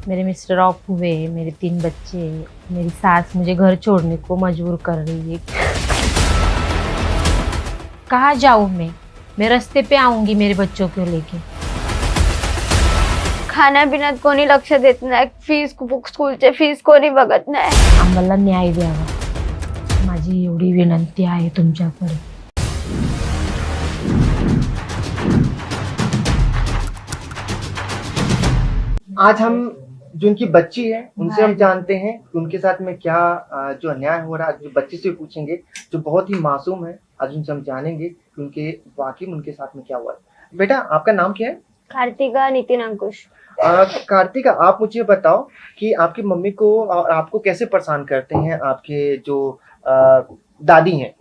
मेरे mister of हुए, मेरे 3 बच्चे, मेरी सास मुझे घर छोड़ने को मजबूर कर रही है। कहाँ जाऊँ मैं रास्ते पे आऊंगी मेरे बच्चों को लेके। खाण्यापिण्यात कोणी लक्ष देत नाही, स्कूलचे फीस कोणी बघत नाही। आम्हाला न्याय द्यावा, माझी एवढी विनंती आहे तुमच्याकडे। आज हम जो उनकी बच्ची है उनसे हम जानते हैं कि उनके साथ में क्या जो अन्याय हो रहा है। जो बच्ची से पूछेंगे जो बहुत ही मासूम है, आज उनसे हम जानेंगे कि उनके वाकई में उनके साथ में क्या हुआ है। बेटा आपका नाम क्या है? कार्तिका नितिन अंकुश। कार्तिका, आप मुझे बताओ कि आपकी मम्मी को और आपको कैसे परेशान करते हैं आपके जो दादी हैं?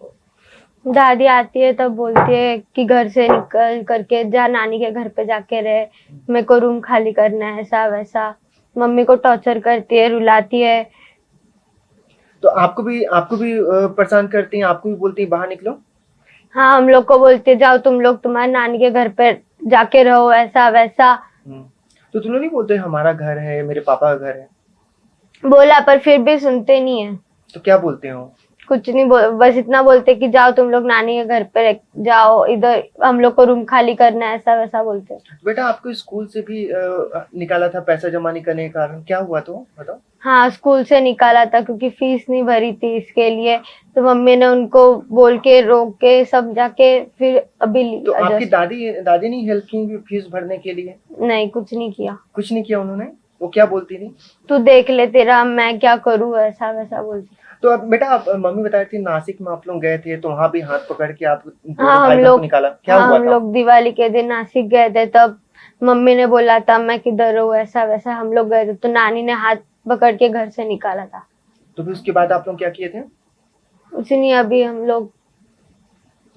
दादी आती है तब बोलती है कि घर से निकल करके जा, नानी के घर पे जाके रहे, मेरे को रूम खाली करना है, ऐसा वैसा। मम्मी को टॉर्चर करती है, रुलाती है। तो आपको भी परेशान करती हैं, आपको भी बोलती हैं बाहर निकलो? हाँ, हम लोग को बोलती है जाओ तुम लोग तुम्हारे नानी के घर पे जाके रहो, ऐसा वैसा। तो तुम लोग नहीं बोलते हमारा घर है, मेरे पापा का घर है? बोला पर फिर भी सुनते नहीं है। तो क्या बोलते हो? कुछ नहीं बस इतना बोलते कि जाओ तुम लोग नानी के घर पे जाओ, इधर हम लोग को रूम खाली करना है, ऐसा वैसा बोलते। बेटा आपको स्कूल से भी निकाला था पैसा जमा नहीं करने के कारण, क्या हुआ तो बताओ? हाँ, स्कूल से निकाला था क्योंकि फीस नहीं भरी थी इसके लिए। तो मम्मी ने उनको बोल के रोक के समझा के फिर अभी तो आपकी दादी नहीं हेल्प की फीस भरने के लिए? नहीं, कुछ नहीं किया। कुछ नहीं किया उन्होंने? वो क्या बोलती थी? तू देख ले तेरा, मैं क्या करूँ, ऐसा वैसा बोलती। तो अब बेटा आप मम्मी बता रही थी नासिक में आप लोग गए थे, तो वहाँ भी हाथ पकड़ के आप हाँ, भाई को निकाला, क्या हुआ था? हम लोग दिवाली के दिन नासिक गए थे, तब मम्मी ने बोला था मैं किधर हूँ, ऐसा वैसा। हम लोग गए थे तो नानी ने हाथ पकड़ के घर से निकाला था। तो फिर उसके बाद आप लोग क्या किए थे? उसी नहीं, अभी हम लोग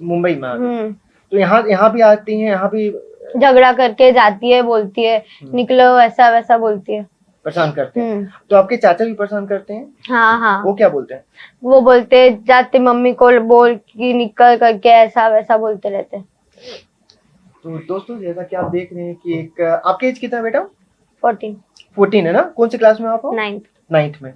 मुंबई में आ गए। तो यहाँ भी आती हैं, यहाँ भी झगड़ा करके जाती है, बोलती है निकलो, ऐसा वैसा बोलती है, परेशान करते हैं। तो आपके चाचा भी परेशान करते हैं? हाँ हाँ। वो क्या बोलते हैं? वो बोलते जाते मम्मी को बोल कि निकल करके, ऐसा वैसा बोलते रहते। तो दोस्तों जैसा कि आप देख रहे हैं कि एक आपके एज कितना है बेटा? 14 है ना? कौन सी क्लास में आप हो? 9th में।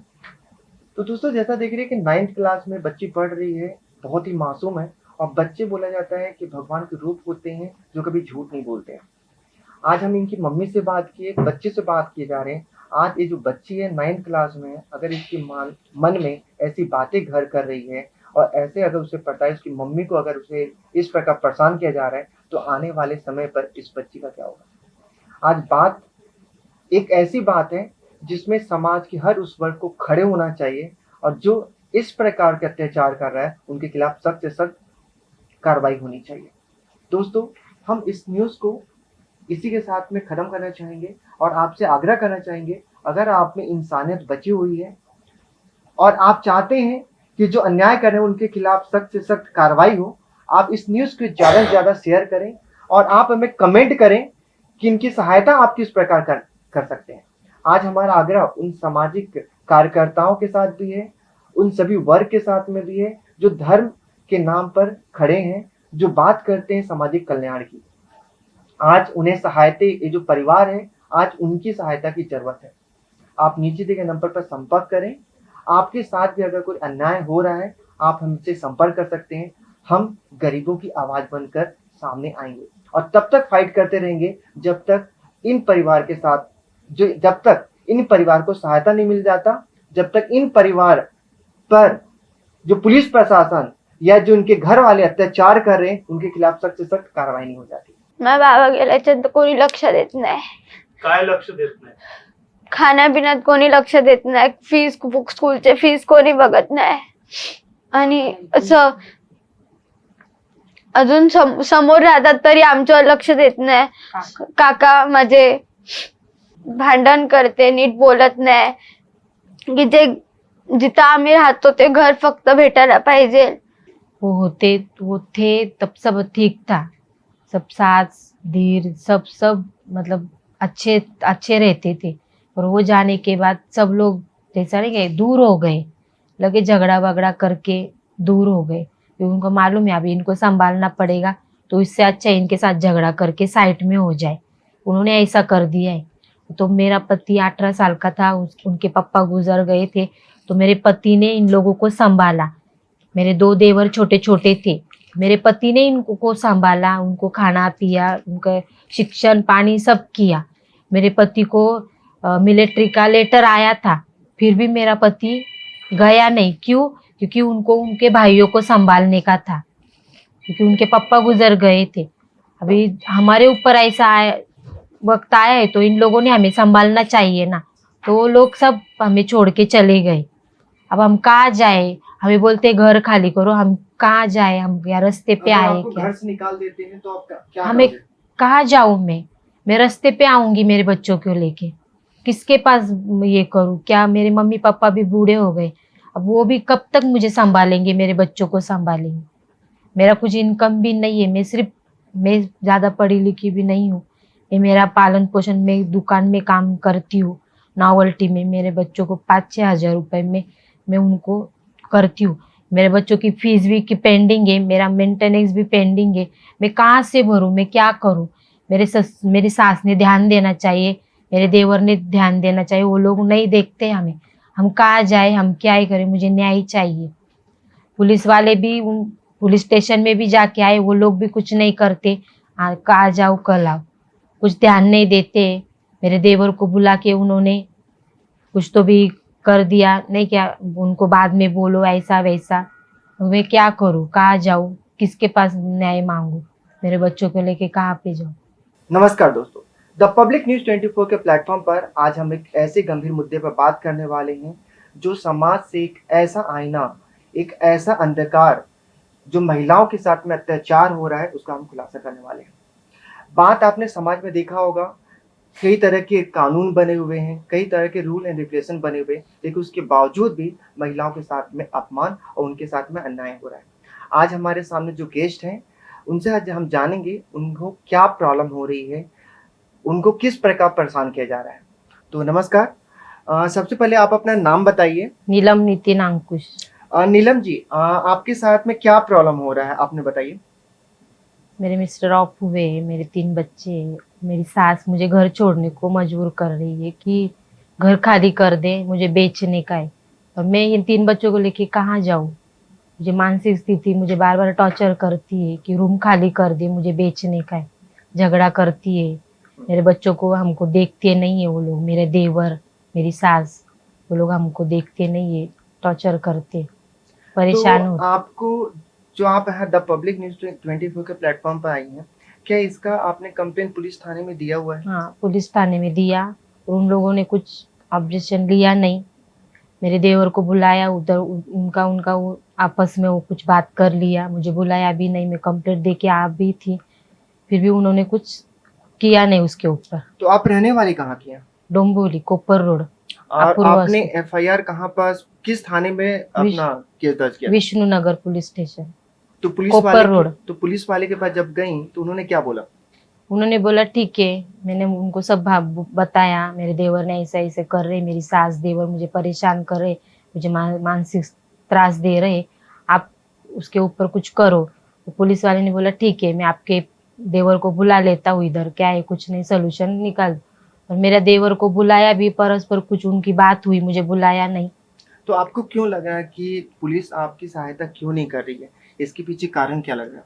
तो दोस्तों जैसा देख रहे हैं कि 9th क्लास में बच्ची पढ़ रही है, बहुत ही मासूम है। और बच्चे बोला जाता है कि भगवान के रूप होते हैं जो कभी झूठ नहीं बोलते हैं। आज हम इनकी मम्मी से बात किए, बच्चे से बात किए जा रहे हैं। आज ये जो बच्ची है 9th क्लास में है, अगर इसके मन में ऐसी बातें घर कर रही है और ऐसे अगर उसे पता है उसकी मम्मी को अगर उसे इस प्रकार परेशान किया जा रहा है, तो आने वाले समय पर इस बच्ची का क्या होगा? आज बात एक ऐसी बात है जिसमें समाज के हर उस वर्ग को खड़े होना चाहिए, और जो इस प्रकार के अत्याचार कर रहा है उनके खिलाफ सख्त से सख्त कार्रवाई होनी चाहिए। दोस्तों हम इस न्यूज़ को इसी के साथ में खत्म करना चाहेंगे और आपसे आग्रह करना चाहेंगे, अगर आप में इंसानियत बची हुई है और आप चाहते हैं कि जो अन्याय कर रहे हैं उनके खिलाफ सख्त से सख्त कार्रवाई हो, आप इस न्यूज़ को ज़्यादा से ज़्यादा शेयर करें और आप हमें कमेंट करें कि इनकी सहायता आप किस प्रकार कर सकते हैं। आज हमारा आग्रह उन सामाजिक कार्यकर्ताओं के साथ भी है, उन सभी वर्ग के साथ में भी है जो धर्म के नाम पर खड़े हैं, जो बात करते हैं सामाजिक कल्याण की। आज उन्हें सहायता, ये जो परिवार है आज उनकी सहायता की जरूरत है। आप नीचे दिए गए नंबर पर संपर्क करें। आपके साथ भी अगर कोई अन्याय हो रहा है आप हमसे संपर्क कर सकते हैं। हम गरीबों की आवाज बनकर सामने आएंगे और तब तक फाइट करते रहेंगे जब तक इन परिवार को सहायता नहीं मिल जाता, जब तक इन परिवार पर जो पुलिस प्रशासन या जो उनके घर वाले अत्याचार कर रहे हैं उनके खिलाफ सख्त से सख्त कार्रवाई नाही होत जाती। माझ्या बाबा गेल्याच्यानंतर कोणी लक्ष देत नाही। काय लक्ष देत नाही? खाण्यापिण्यात कोणी लक्ष देत नाही, स्कूलचे फीस कोणी बघत नाही, आणि असं अजून समोर राहतात तरी आमच्यावर लक्ष देत नाही। काका माझे भांडण करते, नीट बोलत नाही, की जे जिथं आम्ही राहतो ते घर फक्त भेटायला पाहिजे। वो थे तब सब ठीक था, सब सास धीर सब मतलब अच्छे रहते थे। और वो जाने के बाद सब लोग जैसा नहीं गए, दूर हो गए, लगे झगड़ा वगड़ा करके दूर हो गए। उनको मालूम है अभी इनको संभालना पड़ेगा, तो इससे अच्छा इनके साथ झगड़ा करके साइड में हो जाए। उन्होंने ऐसा कर दिया है। तो मेरा पति 18 साल का था, उनके पापा गुजर गए थे, तो मेरे पति ने इन लोगों को संभाला। मेरे 2 देवर छोटे छोटे थे, मेरे पति ने इनको संभाला, उनको खाना पिया, उनका शिक्षण पानी सब किया। मेरे पति को मिलिट्री का लेटर आया था, फिर भी मेरा पति गया नहीं। क्यों? क्योंकि उनको उनके भाइयों को संभालने का था, क्योंकि उनके पापा गुजर गए थे। अभी हमारे ऊपर ऐसा वक्त आया है तो इन लोगों ने हमें संभालना चाहिए ना। तो वो लोग सब हमें छोड़ के चले गए। अब हम कहाँ जाए? हमें बोलते घर खाली करो, हम कहाँ जाए? हम या रास्ते पे अगर आए आपको क्या? घर से निकाल देते हैं तो आप क्या हमें करोगे? कहाँ जाऊं? मैं रास्ते पे आऊंगी मेरे बच्चों को लेके, किसके पास ये करूं? क्या मेरे मम्मी पापा भी बूढ़े हो गए, अब वो भी कब तक मुझे संभालेंगे, मेरे बच्चों को संभालेंगे? मेरा कुछ इनकम भी नहीं है, मैं ज़्यादा पढ़ी लिखी भी नहीं हूँ। मैं मेरा पालन पोषण में दुकान में काम करती हूँ, नॉवल्टी में। मेरे बच्चों को 5-6 हज़ार रुपये में मैं उनको करती हूँ। मेरे बच्चों की फीस भी की पेंडिंग है, मेरा मेंटेनेंस भी पेंडिंग है। मैं कहाँ से भरूँ? मैं क्या करूँ? मेरी सास ने ध्यान देना चाहिए, मेरे देवर ने ध्यान देना चाहिए, वो लोग नहीं देखते हमें। हम कहाँ जाए? हम क्या ही करें? मुझे न्याय चाहिए। पुलिस वाले भी पुलिस स्टेशन में भी जाके आए, वो लोग भी कुछ नहीं करते। कहाँ जाओ कल आओ, कुछ ध्यान नहीं देते। मेरे देवर को बुला के उन्होंने कुछ तो भी कर दिया, नहीं क्या उनको बाद में बोलो ऐसा वैसा। मैं क्या करूँ? कहाँ जाऊँ? किसके पास न्याय मांगू? मेरे बच्चों को लेके कहाँ पे जाऊँ? नमस्कार दोस्तों, द पब्लिक न्यूज 24 के प्लेटफॉर्म पर आज हम एक ऐसे गंभीर मुद्दे पर बात करने वाले हैं जो समाज से एक ऐसा आईना, एक ऐसा अंधकार जो महिलाओं के साथ में अत्याचार हो रहा है, उसका हम खुलासा करने वाले हैं। बात आपने समाज में देखा होगा, कई तरह के कानून बने हुए हैं, कई तरह के रूल एंड रेगुलेशन बने हुए हैं, लेकिन उसके बावजूद भी महिलाओं के साथ में अपमान और उनके साथ में अन्याय हो रहा है। आज हमारे सामने जो गेस्ट हैं, उनसे आज हम जानेंगे उनको क्या प्रॉब्लम हो रही है, उनको किस प्रकार परेशान किया जा रहा है। तो नमस्कार, सबसे पहले आप अपना नाम बताइए। नीलम नितिन अंकुश। नीलम जी, आपके साथ में क्या प्रॉब्लम हो रहा है, आपने बताइए। मेरे मिस्टर ऑफ हुए, मेरे 3 बच्चे हैं। मेरी सास मुझे घर छोड़ने को मजबूर कर रही है कि घर खाली कर दे, मुझे बेचने का है। और मैं इन 3 बच्चों को लेके कहाँ जाऊँ? मुझे मानसिक स्थिति मुझे बार बार टॉर्चर करती है कि रूम खाली कर दे, मुझे बेचने का है। झगड़ा करती है। मेरे बच्चों को हमको देखते नहीं है वो लोग, मेरे देवर मेरी सास, वो लोग हमको देखते नहीं है, टॉर्चर करते, परेशान तो होते। आपको जो आप यहाँ द पब्लिक न्यूज 24 के प्लेटफॉर्म पर आई हैं, क्या इसका आपने कंप्लेन पुलिस थाने में दिया हुआ है? हाँ, पुलिस थाने में दिया और उन लोगों ने कुछ ऑब्जेक्शन लिया नहीं। मेरे देवर को बुलाया, उधर उनका उनका वो आपस में वो कुछ बात कर लिया, मुझे बुलाया भी नहीं। मैं कंप्लेंट दे के आ भी थी, फिर भी उन्होंने कुछ किया नहीं उसके ऊपर। तो आप रहने वाली कहाँ की हैं? डोंबिवली, कोपर रोड, और अपूर्वा आपने स्कूल। एफआईआर कहाँ पर, किस थाने में अपना केस दर्ज किया? विष्णु नगर पुलिस स्टेशन, तो पुलिस कोपर वाले रोड। तो पुलिस वाले के पास जब गई तो उन्होंने क्या बोला? उन्होंने बोला ठीक है। मैंने उनको सब बताया, मेरे देवर ने ऐसा ऐसे कर रहे, मेरी सास देवर मुझे परेशान कर रहे, मुझे मानसिक त्रास दे रहे, आप उसके ऊपर कुछ करो। तो पुलिस वाले ने बोला ठीक है, मैं आपके देवर को बुला लेता हूँ इधर, क्या है कुछ नहीं, सोल्यूशन निकाल। और मेरा देवर को बुलाया भी, परस्पर कुछ उनकी बात हुई, मुझे बुलाया नहीं। तो आपको क्यों लगा कि पुलिस आपकी सहायता क्यों नहीं कर रही है? इसके पीछे कारण क्या लग रहा है?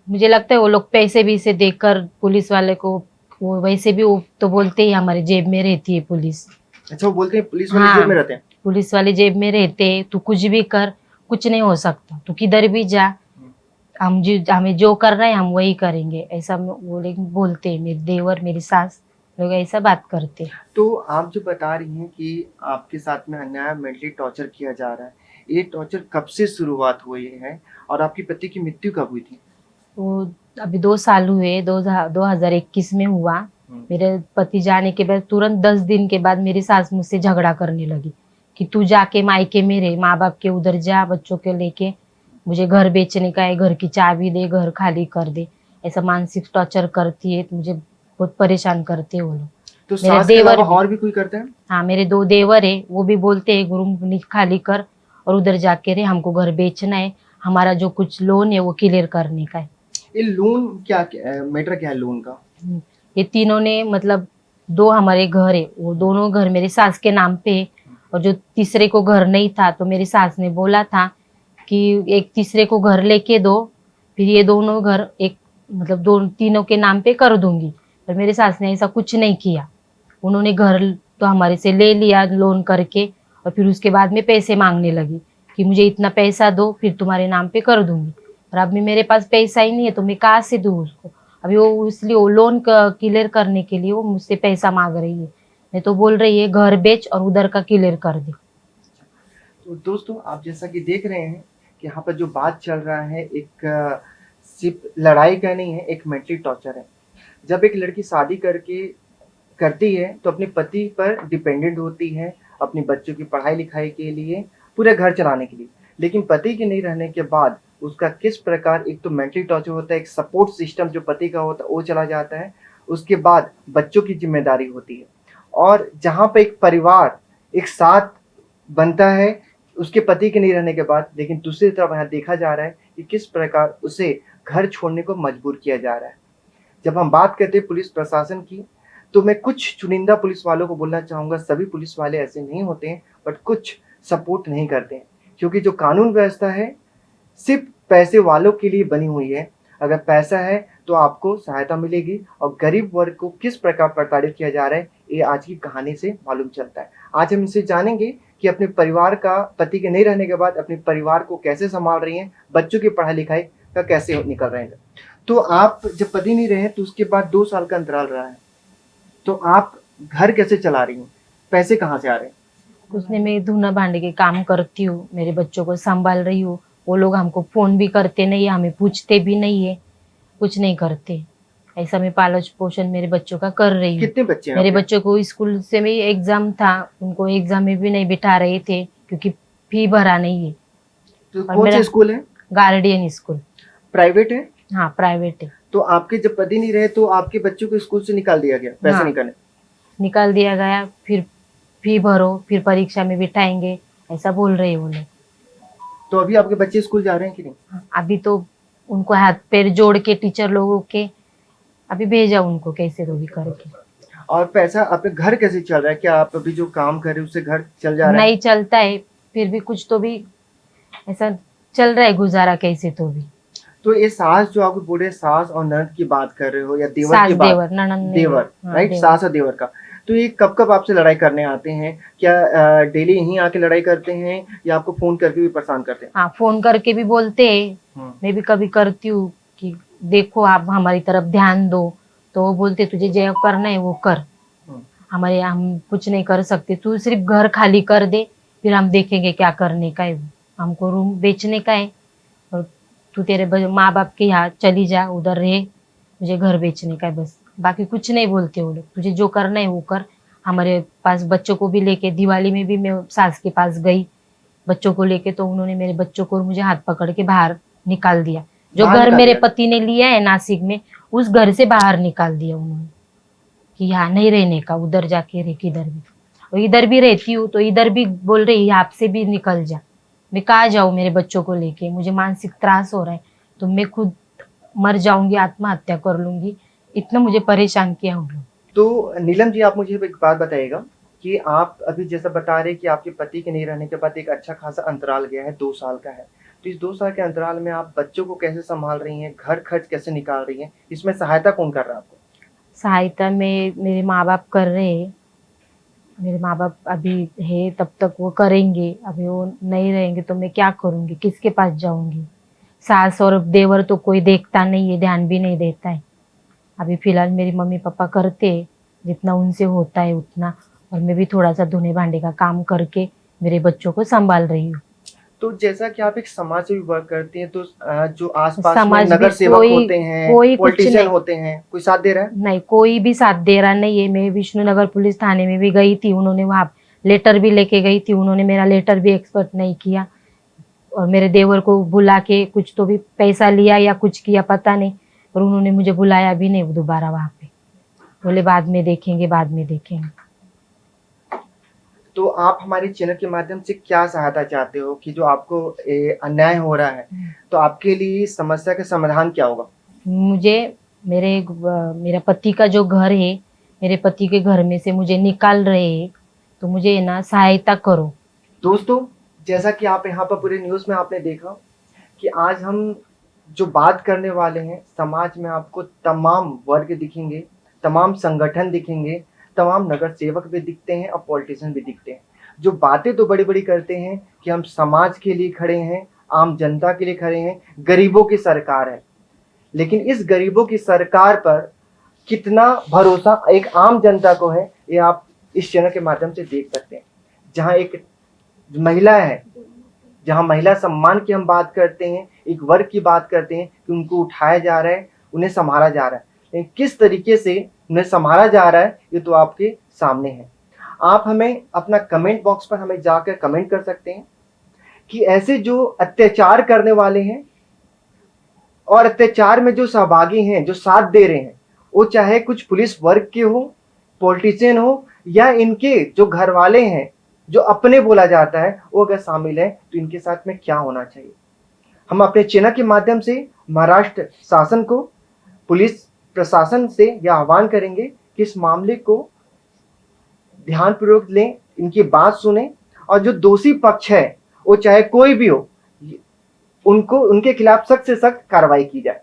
मुझे लगता है वो लोग पैसे भी से देकर पुलिस वाले को, वो वैसे भी वो तो बोलते ही हमारे जेब में रहती है पुलिस। अच्छा, वो बोलते हैं पुलिस वाले हाँ, जेब में रहते हैं? पुलिस वाले जेब में रहते, तू कुछ भी कर, कुछ नहीं हो सकता, तू किधर भी जा, हमें जो करना है हम वही करेंगे, ऐसा वो लोग बोलते हैं। मेरे देवर मेरी सास लोग ऐसा बात करते हैं। तो आप जो बता रही हैं कि आपके साथ में अन्याय, मेंटली टॉर्चर किया जा रहा है, ये टॉर्चर कब से शुरुआत हुई है और आपके पति की मृत्यु कब हुई थी? वो अभी 2 साल हुए, 2021 में हुआ। मेरे पति जाने के बाद तुरंत 10 दिन के बाद मेरी सास मुझसे झगड़ा करने लगी कि तू जाके मायके में रह, माँ बाप के उधर जा, बच्चों के लेके, मुझे घर बेचने का है, घर की चाबी दे, घर खाली कर दे, ऐसा मानसिक टॉर्चर करती है। मुझे बहुत परेशान करते हैं वो लोग। तो मेरे सास के देवर अलावा भी, और भी कोई करते हैं? हाँ मेरे 2 देवर है, वो भी बोलते हैं रूम खाली कर और उधर जाके रहे, हमको घर बेचना है, हमारा जो कुछ लोन है वो क्लियर करने का है। ये लोन क्या मैटर क्या है लोन का? ये तीनों ने मतलब दो हमारे घर है, वो दोनों घर मेरी सास के नाम पे है। और जो तीसरे को घर नहीं था तो मेरी सास ने बोला था कि एक तीसरे को घर लेके दो, फिर ये दोनों घर एक मतलब तीनों के नाम पे कर दूंगी। पर मेरी सास ने ऐसा कुछ नहीं किया। उन्होंने घर तो हमारे से ले लिया लोन करके, और फिर उसके बाद में पैसे मांगने लगी कि मुझे इतना पैसा दो फिर तुम्हारे नाम पे कर दूंगी। और अब भी मेरे पास पैसा ही नहीं है तो मैं कहाँ से दूँ उसको। अभी वो इसलिए वो लोन क्लियर करने के लिए वो मुझसे पैसा मांग रही है। मैं तो बोल रही है घर बेच और उधर का क्लियर कर दे। तो दोस्तों आप जैसा कि देख रहे हैं कि यहाँ पर जो बात चल रहा है एक सिर्फ लड़ाई का नहीं है, एक मेंटली टॉर्चर है। जब एक लड़की शादी करती है तो अपने पति पर डिपेंडेंट होती है अपने बच्चों की पढ़ाई लिखाई के लिए, पूरे घर चलाने के लिए। लेकिन पति के नहीं रहने के बाद उसका किस प्रकार एक तो मेंटली टॉर्चर होता है, एक सपोर्ट सिस्टम जो पति का होता है वो चला जाता है। उसके बाद बच्चों की जिम्मेदारी होती है, और जहाँ पे एक परिवार एक साथ बनता है उसके पति के नहीं रहने के बाद, लेकिन दूसरी तरफ यहाँ देखा जा रहा है कि किस प्रकार उसे घर छोड़ने को मजबूर किया जा रहा है। जब हम बात करते हैं पुलिस प्रशासन की, तो मैं कुछ चुनिंदा पुलिस वालों को बोलना चाहूँगा, सभी पुलिस वाले ऐसे नहीं होते हैं, बट कुछ सपोर्ट नहीं करते हैं। क्योंकि जो कानून व्यवस्था है सिर्फ पैसे वालों के लिए बनी हुई है। अगर पैसा है तो आपको सहायता मिलेगी, और गरीब वर्ग को किस प्रकार प्रताड़ित किया जा रहा है ये आज की कहानी से मालूम चलता है। आज हम इनसे जानेंगे कि अपने परिवार का, पति के नहीं रहने के बाद अपने परिवार को कैसे संभाल रही हैं, बच्चों की पढ़ाई लिखाई का कैसे निकल रहे हैं। तो आप जब पति नहीं रहे तो उसके बाद 2 साल का अंतराल रहा है, तो आप घर कैसे चला रही हैं, पैसे कहाँ से आ रहे हैं? उसने मैं धुना भांडे के काम करती हूँ, मेरे बच्चों को संभाल रही हूँ। वो लोग हमको फोन भी करते नहीं है, हमें पूछते भी नहीं है, कुछ नहीं करते। ऐसा मैं पालन पोषण मेरे बच्चों का कर रही हूँ। कितने बच्चे हैं मेरे आपके? बच्चों को स्कूल से में एग्जाम था, उनको एग्जाम में भी नहीं बिठा रहे थे क्योंकि फी भरा नहीं है। तो और कौन मेरा से स्कूल है? Guardian school. प्राइवेट है? हाँ प्राइवेट है। तो आपके जब पति नहीं रहे तो आपके बच्चों को स्कूल से निकाल दिया गया पैसे हाँ। निकालने? निकाल दिया गया, फिर फी भरो फिर परीक्षा में बिठाएंगे, ऐसा बोल रहे हैं वो लोग। तो अभी आपके बच्चे स्कूल जा रहे हैं कि नहीं? अभी तो उनको हाथ पैर जोड़ के टीचर लोगों के अभी भेजा उनको कैसे तो भी करके। और पैसा आपके घर कैसे चल रहा है? क्या आप अभी जो काम कर रहे हैं उससे घर चल जा रहा है? नहीं चलता है, फिर भी कुछ तो भी ऐसा चल रहा है गुजारा कैसे तो भी। तो ये सास जो आपको बोल रहे हैं, सास और ननद की बात कर रहे हो या देवर सास की बात? देवर ननद नहीं। देवर, हाँ, राइट, देवर। सास और देवर का। तो ये कब कब आपसे लड़ाई करने आते हैं? क्या डेली यहीं आके लड़ाई करते हैं या आपको फोन करके भी परेशान करते हैं? हाँ फोन करके भी बोलते हैं, मैं भी कभी करती हूँ कि देखो आप हमारी तरफ ध्यान दो, तो वो बोलते तुझे जो करना है वो कर, हमारे हम कुछ नहीं कर सकते, तू सिर्फ घर खाली कर दे फिर हम देखेंगे क्या करने का है। हमको रूम बेचने का है और तू तेरे माँ बाप के यहाँ चली जा, उधर रहे, मुझे घर बेचने का है बस, बाकी कुछ नहीं बोलते वो लोग। तुझे जो करना है वो कर। हमारे पास बच्चों को भी लेके दिवाली में भी मैं सास के पास गई बच्चों को लेके, तो उन्होंने मेरे बच्चों को और मुझे हाथ पकड़ के बाहर निकाल दिया। जो बाहर घर निकाल मेरे दिया? पति ने लिया है नासिक में, उस घर से बाहर निकाल दिया उन्होंने कि यहाँ नहीं रहने का, उधर जाके रह किधर भी। और इधर भी रहती हूँ तो इधर भी बोल रही आपसे भी निकल जा। मैं कहाँ जाऊँ मेरे बच्चों को लेके, मुझे मानसिक त्रास हो रहा है, तो मैं खुद मर जाऊंगी, आत्महत्या कर लूंगी, इतना मुझे परेशान किया उन लोग। तो नीलम जी आप मुझे एक बात बताइएगा कि आप अभी जैसा बता रहे कि आपके पति के नहीं रहने के बाद एक अच्छा खासा अंतराल गया है, 2 साल का है, तो इस 2 साल के अंतराल में आप बच्चों को कैसे संभाल रही हैं, घर खर्च कैसे निकाल रही हैं, इसमें सहायता कौन कर रहा है आपको? सहायता में मेरे माँ बाप कर रहे हैं। मेरे माँ बाप अभी है तब तक वो करेंगे, अभी वो नहीं रहेंगे तो मैं क्या करूँगी, किसके पास जाऊँगी। सास और देवर तो कोई देखता नहीं है, ध्यान भी नहीं देता है। अभी फिलहाल मेरी मम्मी पापा करते हैं जितना उनसे होता है उतना, और मैं भी थोड़ा सा धुने भांडे का काम करके मेरे बच्चों को संभाल रही हूँ। तो जैसा कि आप एक समाज से भी वर्क करती हैं, तो जो आसपास में समाज नगर भी सेवक कोई- होते हैं, कोई कुछ पॉलिटिशियन नहीं। होते हैं, कोई साथ दे रहा है? नहीं, कोई भी साथ दे रहा नहीं है। मैं विष्णुनगर पुलिस थाने में भी गई थी, उन्होंने वहाँ लेटर भी लेके गई थी, उन्होंने मेरा लेटर भी एक्सपर्ट नहीं किया, और मेरे देवर को बुला के कुछ तो भी पैसा लिया या कुछ किया पता नहीं, और उन्होंने मुझे बुलाया भी नहीं दोबारा वहाँ पे, बोले बाद में देखेंगे बाद में देखेंगे। तो आप हमारे चैनल के माध्यम से क्या सहायता चाहते हो कि जो आपको अन्याय हो रहा है, तो आपके लिए समस्या का समाधान क्या होगा? मुझे मेरा पति का जो घर है मेरे पति के घर में से मुझे निकाल रहे हैं, तो मुझे ना सहायता करो। दोस्तों, जैसा कि आप यहाँ पर पूरे न्यूज़ में आपने देखा कि आज हम जो बात करने वाले हैं, समाज में आपको तमाम वर्ग दिखेंगे, तमाम संगठन दिखेंगे, तमाम नगर सेवक भी दिखते हैं और पॉलिटिशियन भी दिखते हैं, जो बातें तो बड़ी बड़ी करते हैं कि हम समाज के लिए खड़े हैं, आम जनता के लिए खड़े हैं, गरीबों की सरकार है। लेकिन इस गरीबों की सरकार पर कितना भरोसा एक आम जनता को है, ये आप इस चैनल के माध्यम से देख सकते हैं। जहाँ एक महिला है, जहाँ महिला सम्मान की हम बात करते हैं, एक वर्ग की बात करते हैं कि उनको उठाया जा रहा है, उन्हें संभाला जा रहा है, लेकिन किस तरीके से उन्हें संभाला जा रहा है ये तो आपके सामने है। आप हमें अपना कमेंट बॉक्स पर हमें जाकर कमेंट कर सकते हैं कि ऐसे जो अत्याचार करने वाले हैं और अत्याचार में जो सहभागी हैं, जो साथ दे रहे हैं, वो चाहे कुछ पुलिस वर्ग के हो, पॉलिटिशियन हो, या इनके जो घर वाले हैं, जो अपने बोला जाता है, वो अगर शामिल है तो इनके साथ में क्या होना चाहिए। हम अपने चैनल के माध्यम से महाराष्ट्र शासन को, पुलिस प्रशासन से यह आह्वान करेंगे कि इस मामले को ध्यानपूर्वक लें, इनकी बात सुने, और जो दोषी पक्ष है वो चाहे कोई भी हो, उनको उनके खिलाफ सख्त से सख्त कार्रवाई की जाए।